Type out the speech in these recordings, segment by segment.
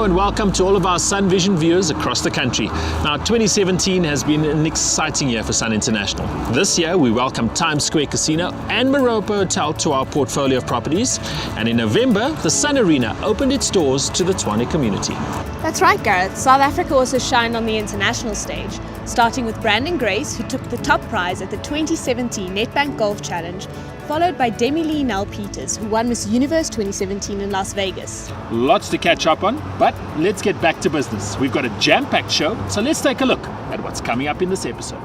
Hello and welcome to all of our Sun Vision viewers across the country. Now 2017 has been an exciting year for Sun International. This year we welcome Times Square Casino and Maropa Hotel to our portfolio of properties, and in November the Sun Arena opened its doors to the Tshwane community. That's right, Gareth. South Africa also shined on the international stage, starting with Brandon Grace, who took the top prize at the 2017 Nedbank Golf Challenge, followed by Demi-Lee Nel-Peters, who won Miss Universe 2017 in Las Vegas. Lots to catch up on, but let's get back to business. We've got a jam-packed show, so let's take a look at what's coming up in this episode.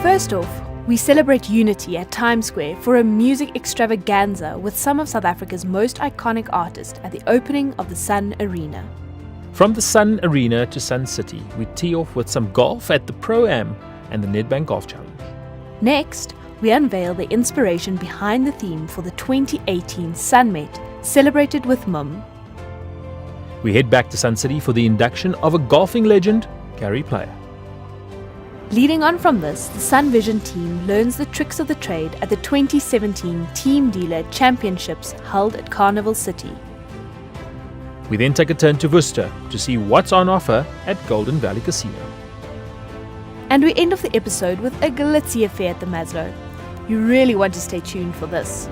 First off, we celebrate unity at Times Square for a music extravaganza with some of South Africa's most iconic artists at the opening of the Sun Arena. From the Sun Arena to Sun City, we tee off with some golf at the Pro-Am and the Nedbank Golf Challenge. Next, we unveil the inspiration behind the theme for the 2018 Sunmet, celebrated with MUM. We head back to Sun City for the induction of a golfing legend, Gary Player. Leading on from this, the Sun Vision team learns the tricks of the trade at the 2017 Team Dealer Championships held at Carnival City. We then take a turn to Worcester to see what's on offer at Golden Valley Casino. And we end off the episode with a glitzy affair at the Maslow. You really want to stay tuned for this.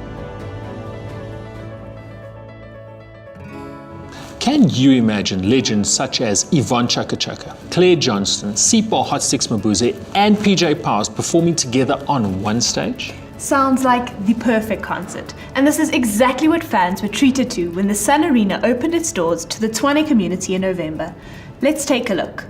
Can you imagine legends such as Yvonne Chaka Chaka, Claire Johnston, Sipho Hotsticks Mabuze and PJ Powers performing together on one stage? Sounds like the perfect concert. And this is exactly what fans were treated to when the Sun Arena opened its doors to the Tshwane community in November. Let's take a look.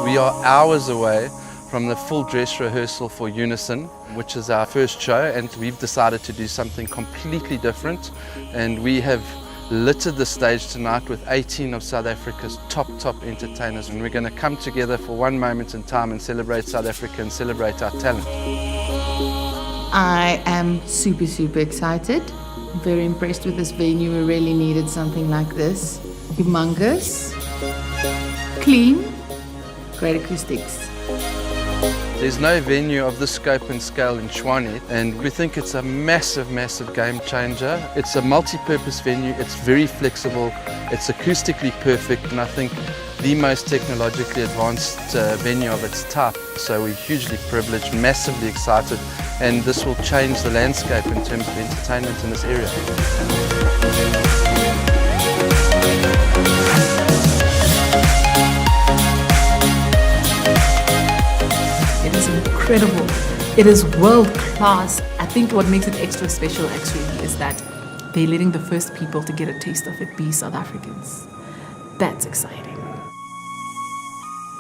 We are hours away from the full dress rehearsal for Unison, which is our first show, and we've decided to do something completely different, and we have littered the stage tonight with 18 of South Africa's top entertainers, and we're going to come together for one moment in time and celebrate South Africa and celebrate our talent. I am super excited. Very impressed with this venue. We really needed something like this. Humongous, clean, great acoustics. There's no venue of this scope and scale in Tshwane, and we think it's a massive game changer. It's a multi-purpose venue, it's very flexible, it's acoustically perfect, and I think the most technologically advanced venue of its type. So we're hugely privileged, massively excited, and this will change the landscape in terms of entertainment in this area. Incredible. It is world class. I think what makes it extra special actually is that they're letting the first people to get a taste of it be South Africans. That's exciting.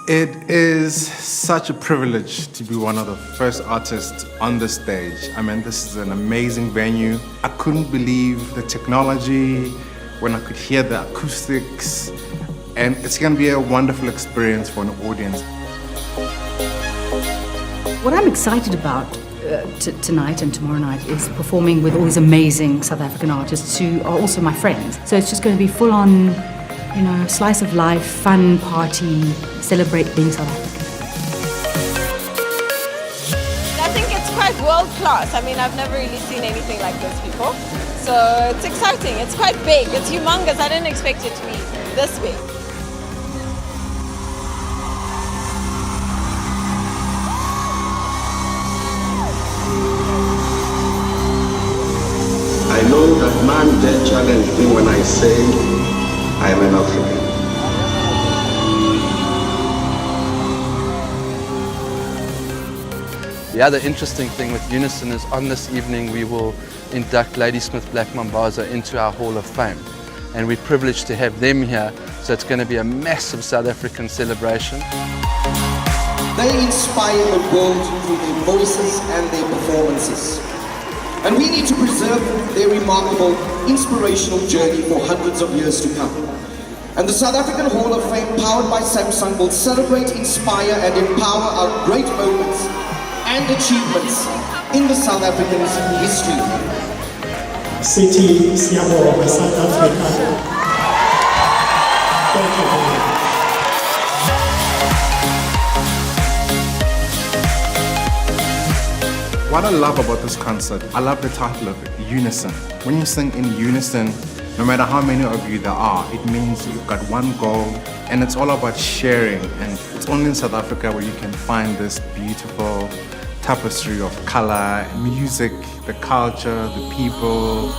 It is such a privilege to be one of the first artists on the stage. I mean, this is an amazing venue. I couldn't believe the technology when I could hear the acoustics, and it's going to be a wonderful experience for an audience. What I'm excited about tonight and tomorrow night is performing with all these amazing South African artists who are also my friends. So it's just going to be full on, slice of life, fun, party, celebrate being South African. I think it's quite world class. I mean, I've never really seen anything like this before. So it's exciting. It's quite big. It's humongous. I didn't expect it to be this big. I know that man dare challenge me when I say I am an African. The other interesting thing with Unison is on this evening we will induct Ladysmith Black Mambazo into our Hall of Fame. And we're privileged to have them here, so it's going to be a massive South African celebration. They inspire the world through their voices and their performances. And we need to preserve their remarkable, inspirational journey for hundreds of years to come. And the South African Hall of Fame, powered by Samsung, will celebrate, inspire and empower our great moments and achievements in the South African history. City Siyabonga, South Africa. Thank you. What I love about this concert, I love the title of it, Unison. When you sing in unison, no matter how many of you there are, it means you've got one goal, and it's all about sharing. And it's only in South Africa where you can find this beautiful tapestry of color, music, the culture, the people.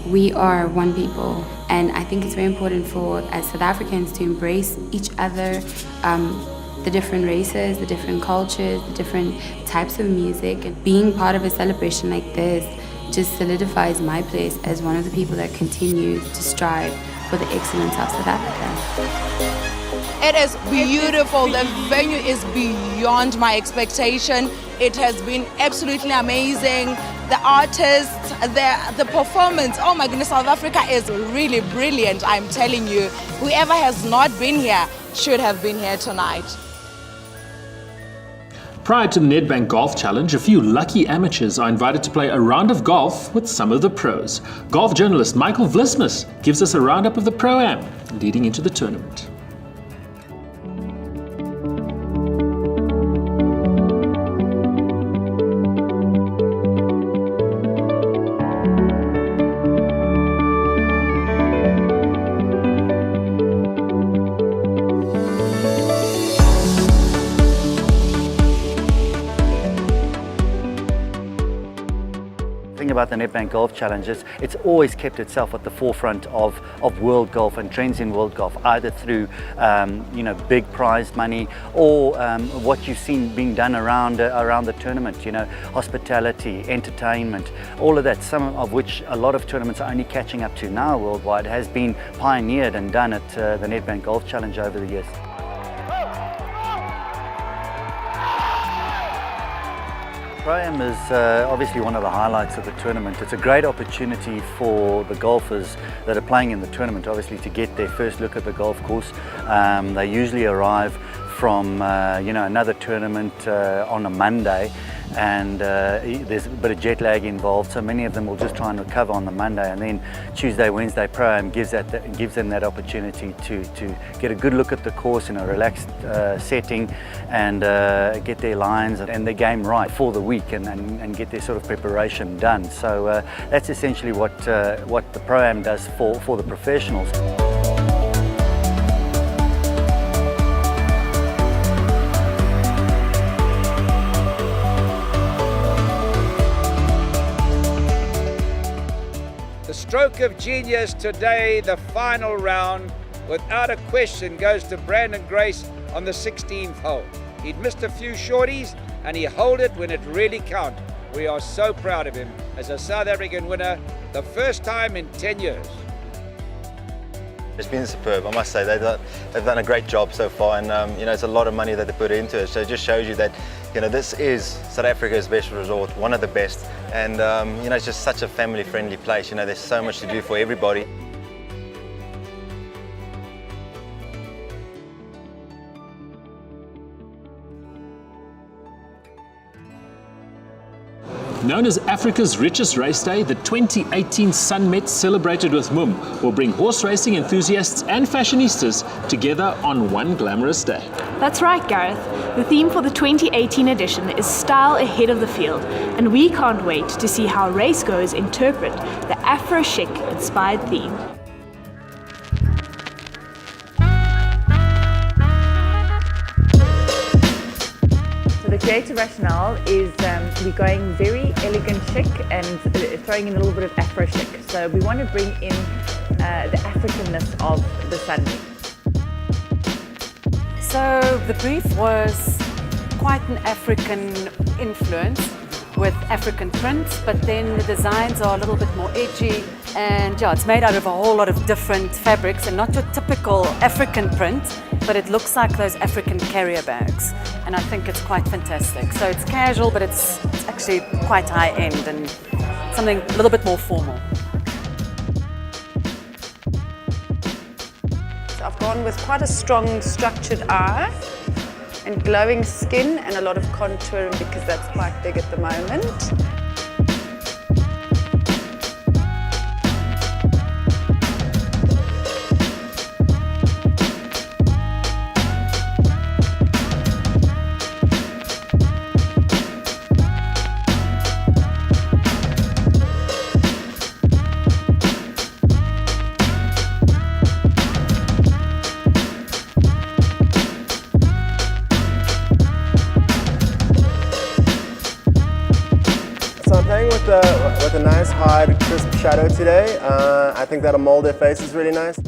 We are one people, and I think it's very important for as South Africans to embrace each other, the different races, the different cultures, the different types of music. And being part of a celebration like this just solidifies my place as one of the people that continues to strive for the excellence of South Africa. It is beautiful. The venue is beyond my expectation. It has been absolutely amazing. The artists, the performance, oh my goodness, South Africa is really brilliant, I'm telling you. Whoever has not been here should have been here tonight. Prior to the Nedbank Golf Challenge, a few lucky amateurs are invited to play a round of golf with some of the pros. Golf journalist Michael Vlismus gives us a roundup of the Pro-Am leading into the tournament. About the Nedbank Golf Challenges, it's always kept itself at the forefront of world golf and trends in world golf, either through big prize money or what you've seen being done around the tournament, hospitality, entertainment, all of that, some of which a lot of tournaments are only catching up to now worldwide, has been pioneered and done at the Nedbank Golf Challenge over the years. Pro-Am is obviously one of the highlights of the tournament. It's a great opportunity for the golfers that are playing in the tournament, obviously, to get their first look at the golf course. They usually arrive from another tournament on a Monday, and there's a bit of jet lag involved, so many of them will just try and recover on the Monday, and then Tuesday, Wednesday Pro-Am gives them that opportunity to get a good look at the course in a relaxed setting and get their lines and their game right for the week and get their sort of preparation done. So that's essentially what the Pro-Am does for the professionals. The stroke of genius today, the final round, without a question, goes to Brandon Grace on the 16th hole. He'd missed a few shorties and he held it when it really counted. We are so proud of him as a South African winner, the first time in 10 years. It's been superb, I must say. They've done a great job so far, and it's a lot of money that they put into it. So it just shows you that this is South Africa's best resort, one of the best, and it's just such a family-friendly place. There's so much to do for everybody. Known as Africa's richest race day, the 2018 Sun Met, celebrated with Mum, will bring horse racing enthusiasts and fashionistas together on one glamorous day. That's right, Gareth. The theme for the 2018 edition is Style Ahead of the Field, and we can't wait to see how racegoers interpret the Afro-chic inspired theme. The creative rationale is we're going very elegant chic and throwing in a little bit of Afro chic. So we want to bring in the Africanness of the Sun Met. So the brief was quite an African influence with African prints, but then the designs are a little bit more edgy, and it's made out of a whole lot of different fabrics and not your typical African print, but it looks like those African carrier bags, and I think it's quite fantastic. So it's casual, but it's actually quite high end and something a little bit more formal. So I've gone with quite a strong structured eye and glowing skin and a lot of contouring because that's quite big at the moment. with a nice hard crisp shadow today. I think that'll mold their faces really nice.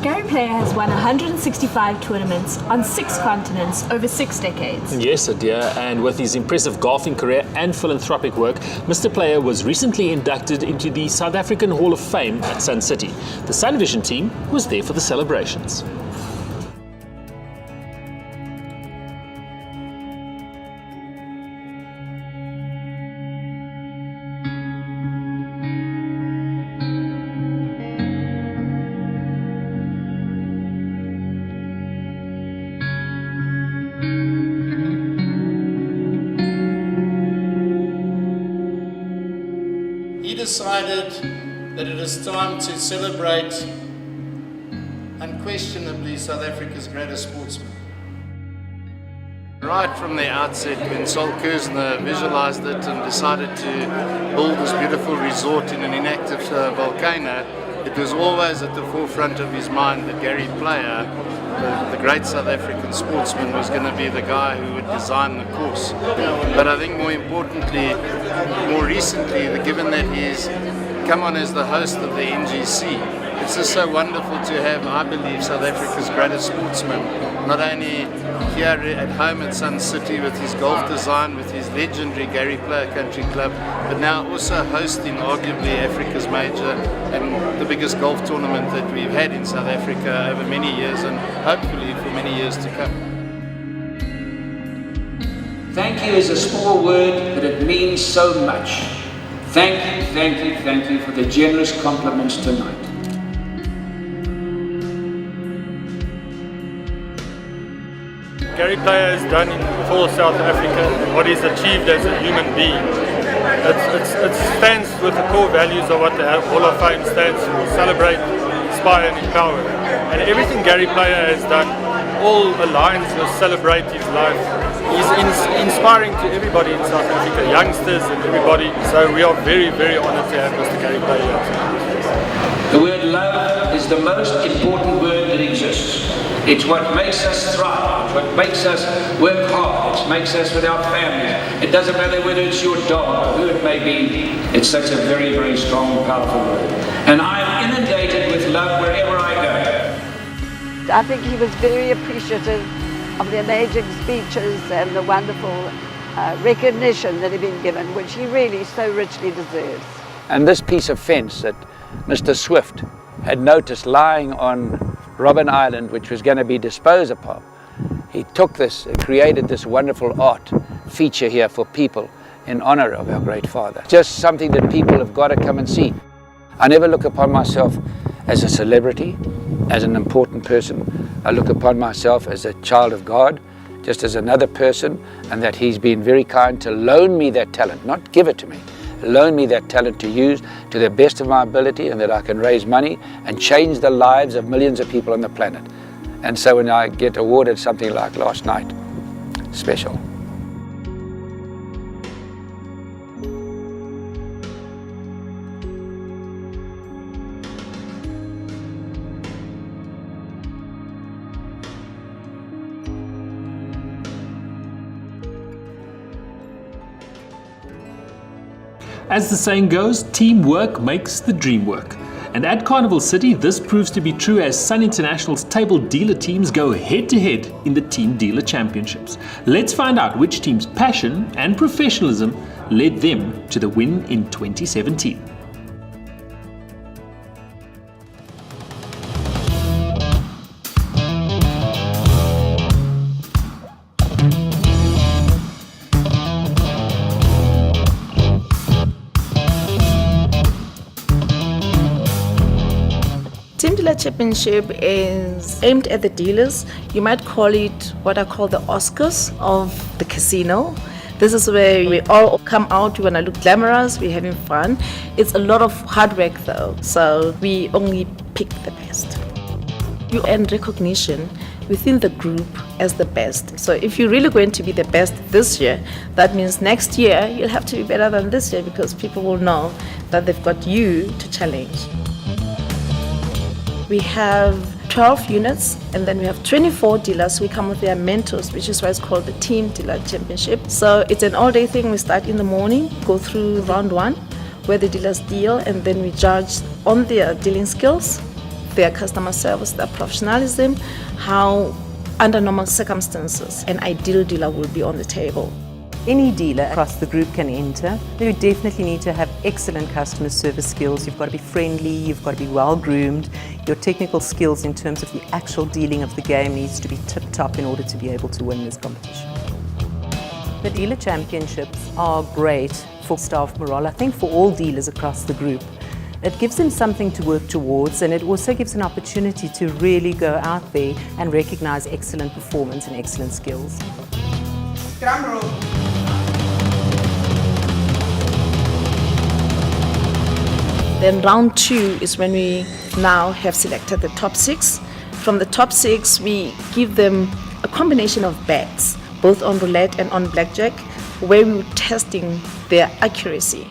Gary Player has won 165 tournaments on 6 continents over 6 decades. Yes, dear, and with his impressive golfing career and philanthropic work, Mr. Player was recently inducted into the South African Hall of Fame at Sun City. The Sun Vision team was there for the celebrations. He decided that it is time to celebrate unquestionably South Africa's greatest sportsman. Right from the outset, when Sol Kerzner visualized it and decided to build this beautiful resort in an inactive volcano, it was always at the forefront of his mind that Gary Player, the great South African sportsman, was going to be the guy who would design the course. But I think more importantly, more recently, given that he's come on as the host of the NGC, it's just so wonderful to have, I believe, South Africa's greatest sportsman, not only here at home at Sun City with his golf design, with his legendary Gary Player Country Club, but now also hosting arguably Africa's major and the biggest golf tournament that we've had in South Africa over many years and hopefully for many years to come. Thank you is a small word, but it means so much. Thank you, thank you, thank you for the generous compliments tonight. Gary Player has done for South Africa and what he's achieved as a human being. It stands with the core values of what the Hall of Fame stands for: celebrate, inspire and empower. And everything Gary Player has done all aligns with celebrate his life. He's inspiring to everybody in South Africa, youngsters and everybody. So we are very, very honoured to have Mr. Gary Player here. The word love is the most important word that exists. It's what makes us thrive, it's what makes us work hard, it makes us with our families. It doesn't matter whether it's your dog or who it may be, it's such a very, very strong, powerful word. And I'm inundated with love wherever I go. I think he was very appreciative of the amazing speeches and the wonderful recognition that had been given, which he really so richly deserves. And this piece of fence that Mr. Swift had noticed lying on Robben Island, which was going to be disposed upon, he took this and created this wonderful art feature here for people in honor of our great father. Just something that people have got to come and see. I never look upon myself as a celebrity, as an important person. I look upon myself as a child of God, just as another person, and that he's been very kind to loan me that talent, not give it to me. Loan me that talent to use to the best of my ability, and that I can raise money and change the lives of millions of people on the planet. And so when I get awarded something like last night, special. As the saying goes, teamwork makes the dream work. And at Carnival City, this proves to be true as Sun International's table dealer teams go head-to-head in the Team Dealer Championships. Let's find out which team's passion and professionalism led them to the win in 2017. Team Dealer Championship is aimed at the dealers. You might call it what I call the Oscars of the casino. This is where we all come out, we want to look glamorous, we're having fun. It's a lot of hard work though, so we only pick the best. You earn recognition within the group as the best. So if you're really going to be the best this year, that means next year you'll have to be better than this year, because people will know that they've got you to challenge. We have 12 units, and then we have 24 dealers. We come with their mentors, which is why it's called the Team Dealer Championship. So it's an all-day thing. We start in the morning, go through round 1, where the dealers deal, and then we judge on their dealing skills, their customer service, their professionalism, how under normal circumstances an ideal dealer will be on the table. Any dealer across the group can enter. You definitely need to have excellent customer service skills. You've got to be friendly, you've got to be well groomed. Your technical skills in terms of the actual dealing of the game needs to be tip-top in order to be able to win this competition. The dealer championships are great for staff morale, I think for all dealers across the group. It gives them something to work towards, and it also gives an opportunity to really go out there and recognize excellent performance and excellent skills. Drum roll. Then round 2 is when we now have selected the top 6. From the top 6, we give them a combination of bets, both on roulette and on blackjack, where we were testing their accuracy.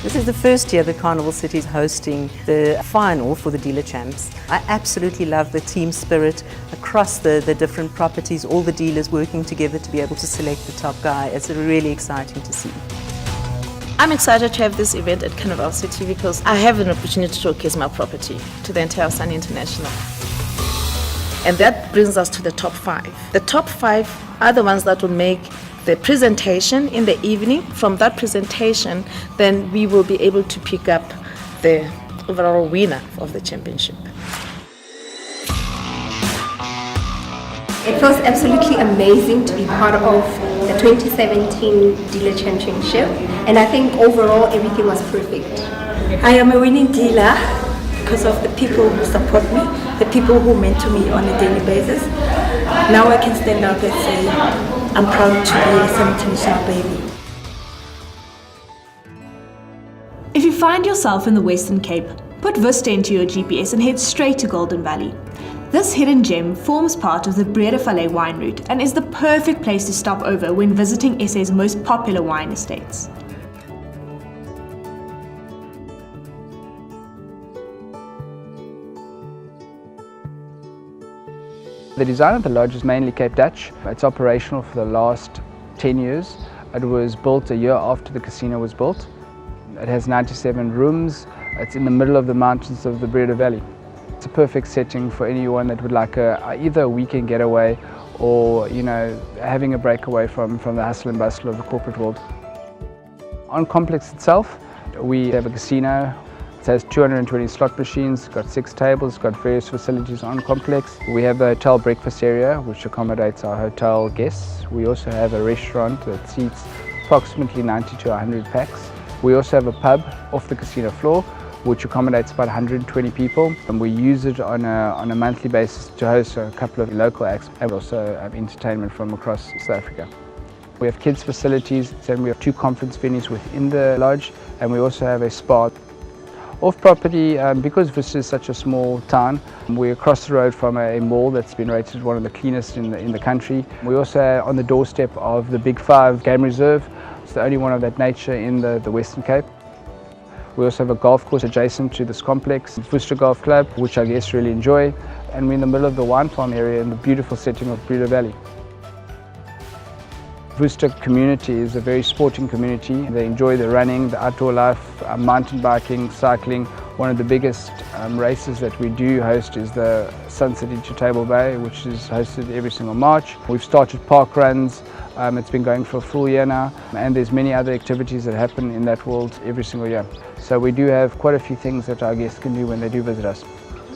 This is the first year that Carnival City is hosting the final for the dealer champs. I absolutely love the team spirit across the different properties, all the dealers working together to be able to select the top guy. It's really exciting to see. I'm excited to have this event at Carnival City because I have an opportunity to showcase my property to the entire Sun International. And that brings us to the top 5. The top 5 are the ones that will make the presentation in the evening. From that presentation, then we will be able to pick up the overall winner of the championship. It was absolutely amazing to be part of the 2017 Dealer Championship, and I think overall everything was perfect. I am a winning dealer because of the people who support me, the people who mentor me on a daily basis. Now I can stand up and say, I'm proud to be a Sun International baby. If you find yourself in the Western Cape, put Vista into your GPS and head straight to Golden Valley. This hidden gem forms part of the Breede Valley wine route and is the perfect place to stop over when visiting SA's most popular wine estates. The design of the lodge is mainly Cape Dutch. It's operational for the last 10 years. It was built a year after the casino was built. It has 97 rooms. It's in the middle of the mountains of the Breede Valley. It's a perfect setting for anyone that would like either a weekend getaway or, having a breakaway from the hustle and bustle of the corporate world. On complex itself, we have a casino. It has 220 slot machines, got 6 tables, got various facilities on complex. We have a hotel breakfast area which accommodates our hotel guests. We also have a restaurant that seats approximately 90 to 100 packs. We also have a pub off the casino floor which accommodates about 120 people, and we use it on a monthly basis to host a couple of local acts and also entertainment from across South Africa. We have kids facilities, and we have 2 conference venues within the lodge, and we also have a spa. Off property, because Vista is such a small town, we're across the road from a mall that's been rated one of the cleanest in the country. We also are on the doorstep of the Big 5 Game Reserve. It's the only one of that nature in the Western Cape. We also have a golf course adjacent to this complex, Vista Golf Club, which our guests really enjoy. And we're in the middle of the wine farm area in the beautiful setting of Breede Valley. Vista community is a very sporting community. They enjoy the running, the outdoor life, mountain biking, cycling. One of the biggest races that we do host is the Sun City to Table Bay, which is hosted every single March. We've started park runs. It's been going for a full year now, and there's many other activities that happen in that world every single year. So we do have quite a few things that our guests can do when they do visit us.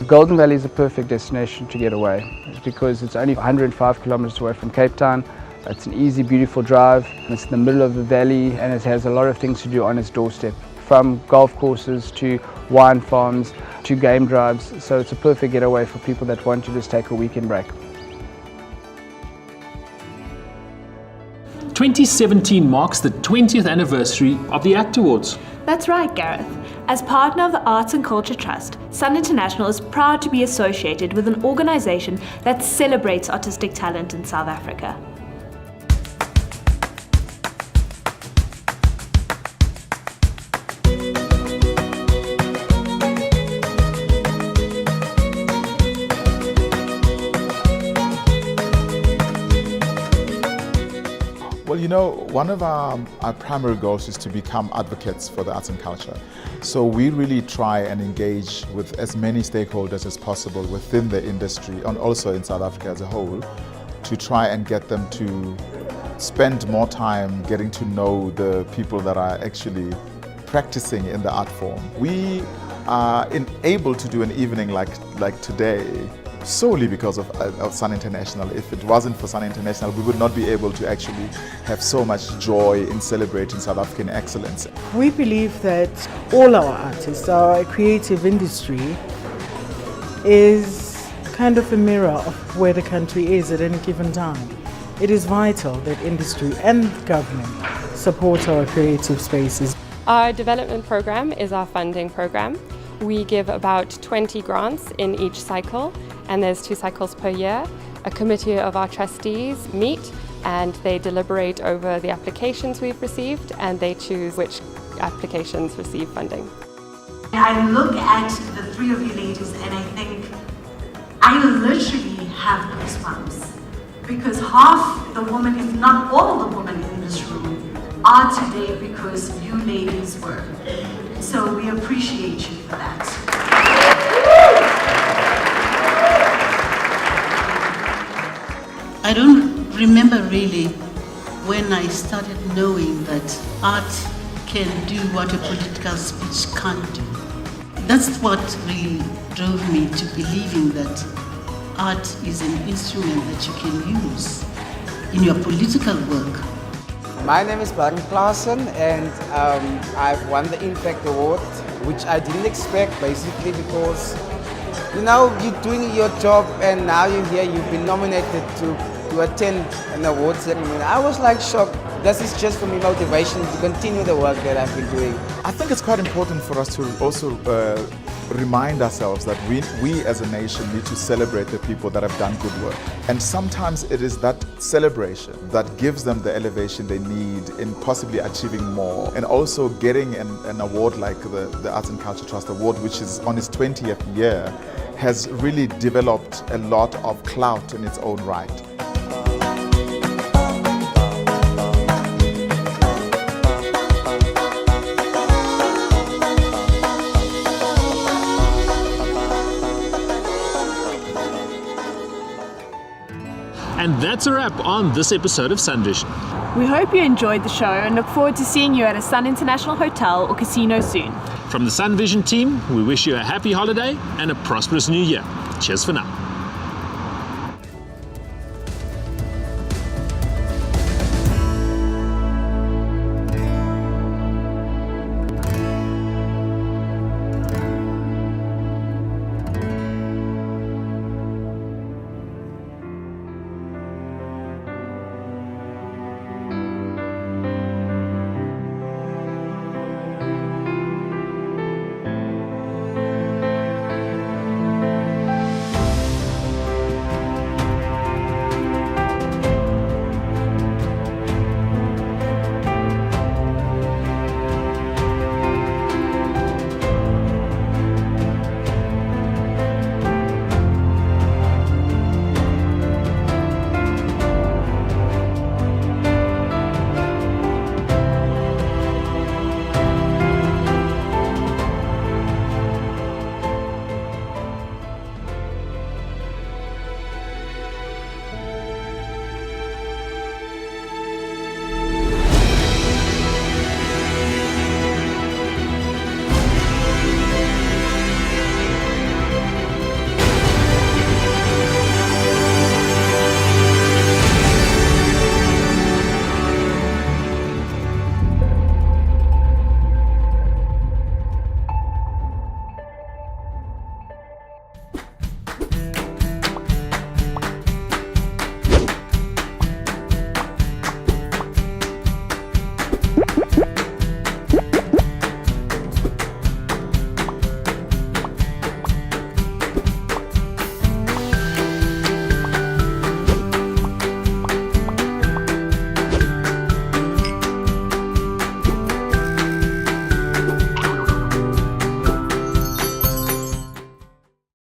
Golden Valley is a perfect destination to get away because it's only 105 kilometers away from Cape Town. It's an easy, beautiful drive. It's in the middle of the valley and it has a lot of things to do on its doorstep, from golf courses to wine farms to game drives. So it's a perfect getaway for people that want to just take a weekend break. 2017 marks the 20th anniversary of the ACT Awards. That's right, Gareth. As partner of the Arts and Culture Trust, Sun International is proud to be associated with an organisation that celebrates artistic talent in South Africa. Well, you know, one of our primary goals is to become advocates for the arts and culture. So we really try and engage with as many stakeholders as possible within the industry and also in South Africa as a whole to try and get them to spend more time getting to know the people that are actually practicing in the art form. We are able to do an evening like today solely because of Sun International. If it wasn't for Sun International, we would not be able to actually have so much joy in celebrating South African excellence. We believe that all our artists, our creative industry, is kind of a mirror of where the country is at any given time. It is vital that industry and government support our creative spaces. Our development program is our funding program. We give about 20 grants in each cycle, and there's 2 cycles per year. A committee of our trustees meet and they deliberate over the applications we've received and they choose which applications receive funding. I look at the 3 of you ladies and I think I literally have goosebumps because half the women, if not all the women in this room, are today because you ladies were. So we appreciate you for that. I don't remember really when I started knowing that art can do what a political speech can't do. That's what really drove me to believing that art is an instrument that you can use in your political work. My name is Baron Claassen and I've won the Impact Award, which I didn't expect basically because, you know, you're doing your job and now you're here, you've been nominated to attend an award ceremony. I was like shocked. This is just for me motivation to continue the work that I've been doing. I think it's quite important for us to also remind ourselves that we as a nation need to celebrate the people that have done good work. And sometimes it is that celebration that gives them the elevation they need in possibly achieving more. And also getting an award like the Arts and Culture Trust Award, which is on its 20th year, has really developed a lot of clout in its own right. And that's a wrap on this episode of Sun Vision. We hope you enjoyed the show and look forward to seeing you at a Sun International hotel or casino soon. From the Sun Vision team, we wish you a happy holiday and a prosperous new year. Cheers for now.